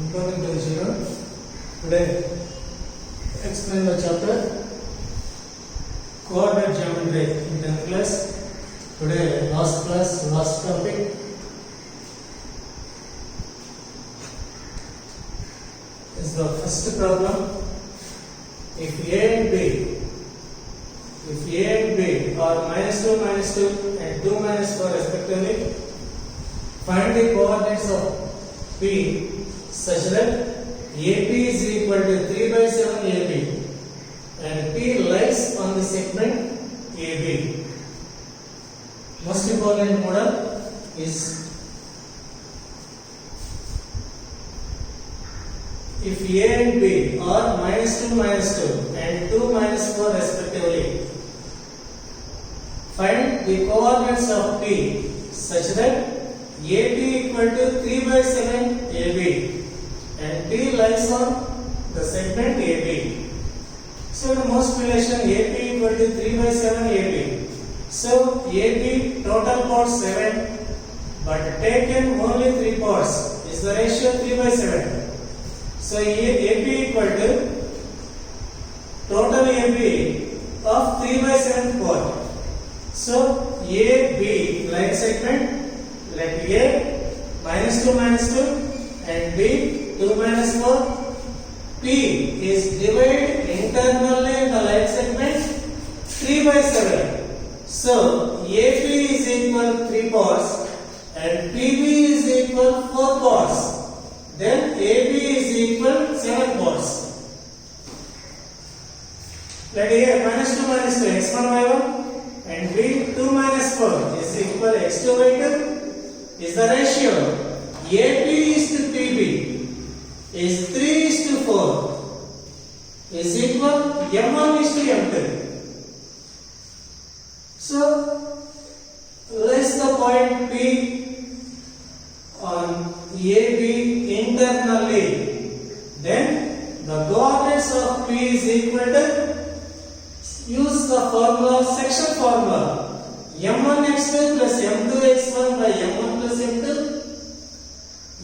Important to the children. Today, explain the chapter coordinate geometry in 10th class. Today, last topic. Is the first problem. If A and B are -2, -2 and 2, -4 respectively, find the coordinates of P such that AP is equal to 3/7 AB and P lies on the segment AB. Most important model is if A and B are -2, -2 and 2, -4 respectively, find the coordinates of P such that AP equal to 3/7 AB and P lies on the segment AB. So the most relation AP equal to 3/7 AB. So AB total parts 7, but taken only 3 parts is the ratio 3/7. So AB equal to total AB of 3/7 part. So AB line segment, let A -2, -2 and B 2, -4. P is divided internally in the line segment 3/7. So AB is equal 3 parts and PB is equal 4 parts. Then AB is equal 7 parts. Let here -2, -2 x1 y1 and B 2, -4 is equal x2 y2 is the ratio. AP is to PB is 3:4 is equal M1 is to M2. So place the point P on AB internally, then the coordinates of P is equal to, use the formula, section formula, M1x2 plus M2x1 by M1 plus M2,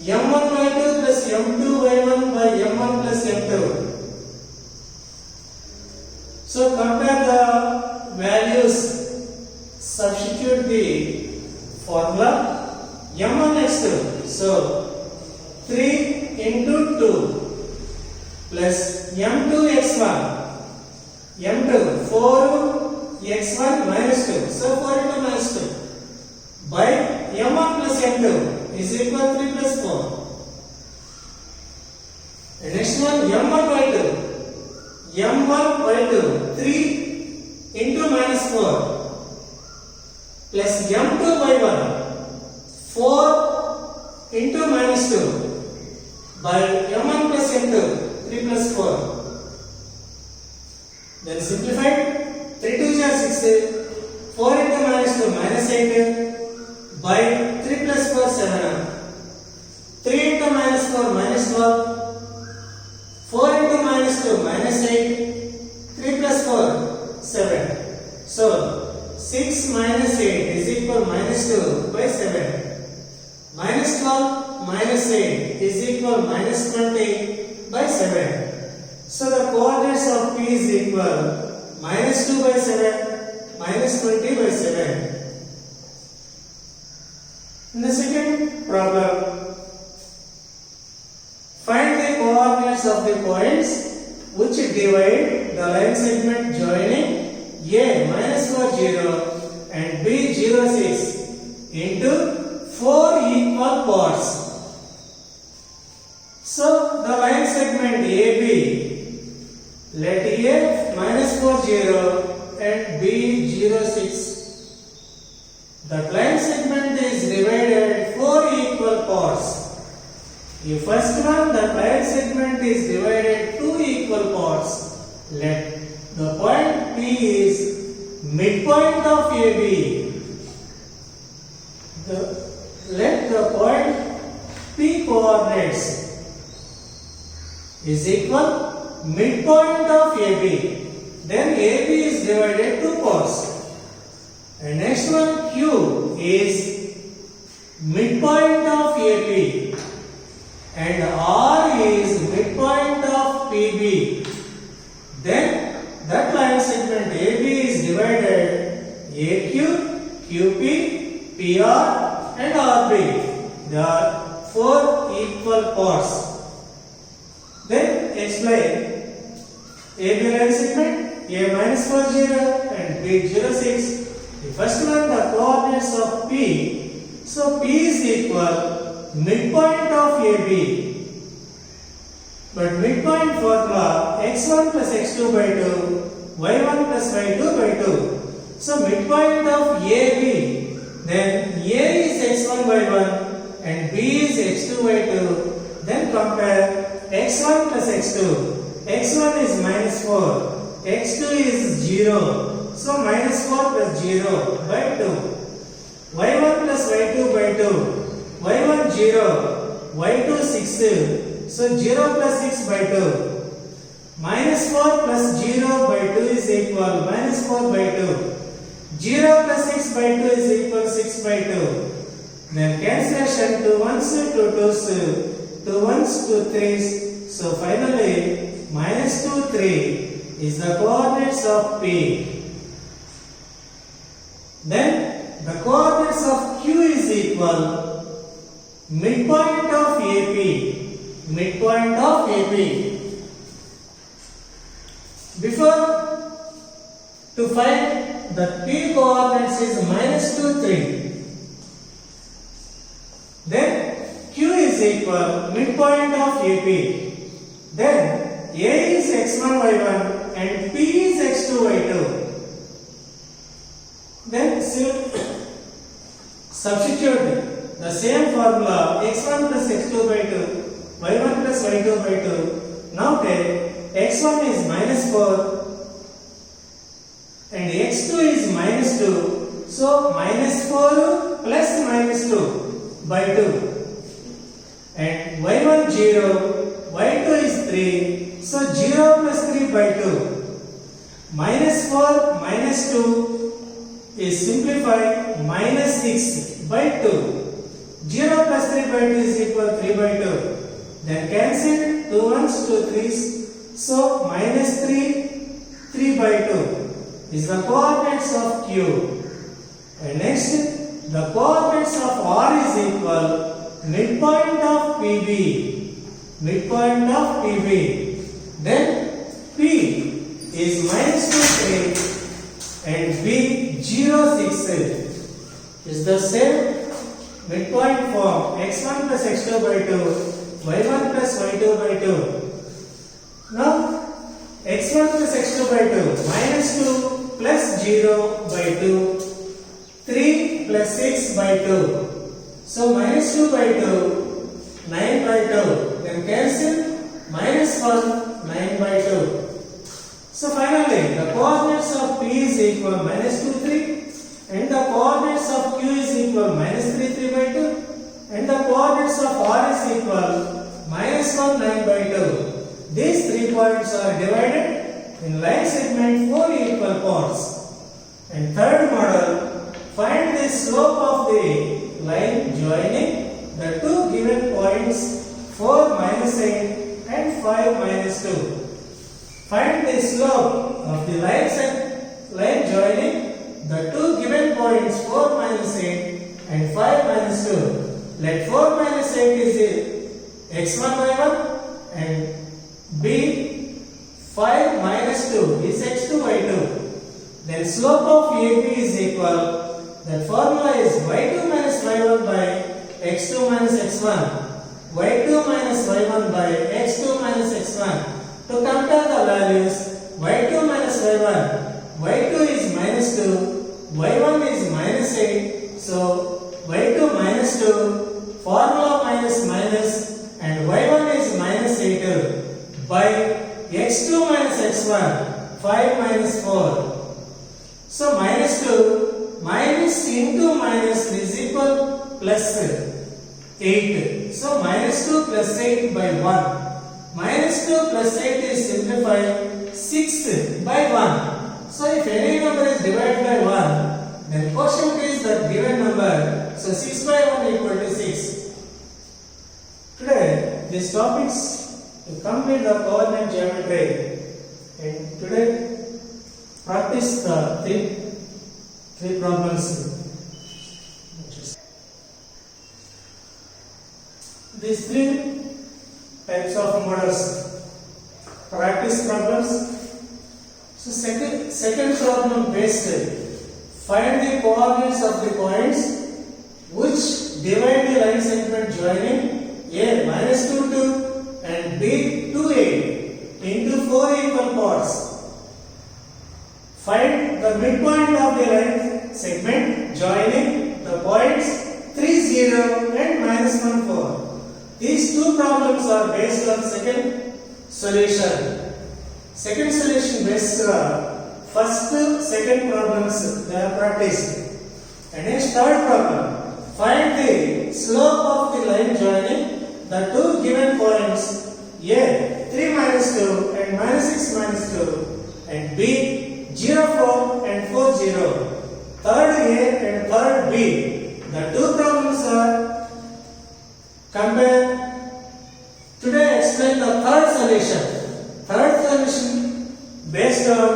M1y2 plus M2y1 by M1 plus M2. So compare the values, substitute the formula M1x2. So 3 into 2 plus M2x1, M2 4x1 minus 2. So 4 into -2 by M1 plus M2 is equal 3 plus 4. The next one M1y2. M1y2 3 into -4 plus M2y1 4 into -2 by M1 plus M2 3 plus 4. Then simplify. 3 2 is 6. 4 into -2 -8 by 3 plus 4 7. 3 into -4 -12. 4 into -2 -8. 3 plus 4 7. So 6 minus 8 is equal -2 by 7. -12 minus 8 is equal -20 by 7. So the coordinates of P is equal -2 by 7, -20 by 7. In the second problem, find the coordinates of the points which divide the line segment joining A -4 0 and B 0 6 into 4 equal parts. So the line segment AB, let A -4 0 and B 0 6. The line segment is divided 4 equal parts. The first one, the line segment is divided 2 equal parts. Let the point P is midpoint of AB. Let the point P coordinates is equal midpoint of AB. Then AB is divided 2 parts. And next one Q is midpoint of AP and R QP, PR and RP. They are 4 equal parts. Then explain AB line segment, A minus 4 0 and B 0 6. The first one, the coordinates of P. So P is equal midpoint of AB. But midpoint formula x1 plus x2 by 2, y1 plus y2 by 2. So midpoint of AB, then A is x1 by 1 and B is x2 by 2. Then compare x1 plus x2. x1 is minus 4, x2 is 0. So minus 4 plus 0 by 2. y1 plus y2 by 2. y1 0, y2 6. So 0 plus 6 by 2. Minus 4 plus 0 by 2 is equal minus 4 by 2. 0 plus 6 by 2 is equal 6 by 2. Then cancellation 2 ones, 2 twos, 2 ones, 2 threes. So finally minus 2, 3 is the coordinates of P. Then the coordinates of Q is equal midpoint of AP. Midpoint of AP. Before to find the P coordinates is minus 2, 3. Then Q is equal midpoint of AP. Then A is x1, y1 and P is x2, y2. Then substitute the same formula x1 plus x2 by 2. y1 plus y2 by 2. Now take x1 is minus 4 and x2 is minus 2. So minus 4 plus minus 2 by 2. And y1 0, y2 is 3. So 0 plus 3 by 2. Minus 4 minus 2 is simplified minus 6 by 2. 0 plus 3 by 2 is equal 3 by 2. Then cancel 2 ones, 2 threes. So minus 3, 3 by 2 is the coordinates of Q. And next, the coordinates of R is equal midpoint of PB. Midpoint of PB. Then P is minus 2, 3 and B 0, 6 is the same midpoint form x1 plus x2 by 2. y1 plus y2 by 2. Now, x1 plus x2 by 2, minus 2 plus 0 by 2, 3 plus 6 by 2. So, minus 2 by 2, 9 by 2. Then cancel, minus 1, 9 by 2. So, finally, the coordinates of P is equal minus 2, 3 and the coordinates of Q is equal minus 3, 3 by 2. And the coordinates of R is equal minus 1, 9 by 2. These 3 points are divided in line segment 4 equal parts. And third model, find the slope of the line joining the two given points 4 minus 8 and 5 minus 2. Find the slope of the line joining the two given points 4 minus 8 and 5 minus 2. Let 4 minus 8 is x1, y1 and B 5 minus 2 is x2, y2. Then slope of AP is equal, that formula is y2 minus y1 by x2 minus x1. y2 minus y1 by x2 minus x1. To compare the values, y2 minus y1, y2 is minus 2, y1 is minus 8. So y2 minus 2, formula minus minus and y1 is minus 8 by x2 minus x1, 5 minus 4. So minus 2 minus into minus is equal plus 8. So minus 2 plus 8 by 1. Minus 2 plus 8 is simplified 6 by 1. So if any number is divided by 1, then quotient is the given number. So 6 by 1 equal to 6. Today, these topics to complete the coordinate geometry. And today, practice the three problems these three types of models. Practice problems. So second problem based. Find the coordinates of the points which divide the line segment joining A -2 2 and B 2 8 into 4 equal parts. Find the midpoint of the line segment joining the points 3 0 and -1 4. These two problems are based on second solution. Second solution based first, second problems they are practiced. And next third problem. Find the slope of the line joining the two given points A 3 -2 and -6 2 and B 0 4 and 4 0. Third A and third B. The two problems are compare. Today explain the third solution. Third solution based on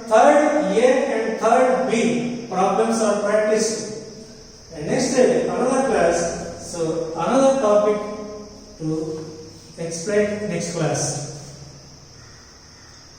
third A and third B problems are practiced. And next day another class. So another topic to explain next class.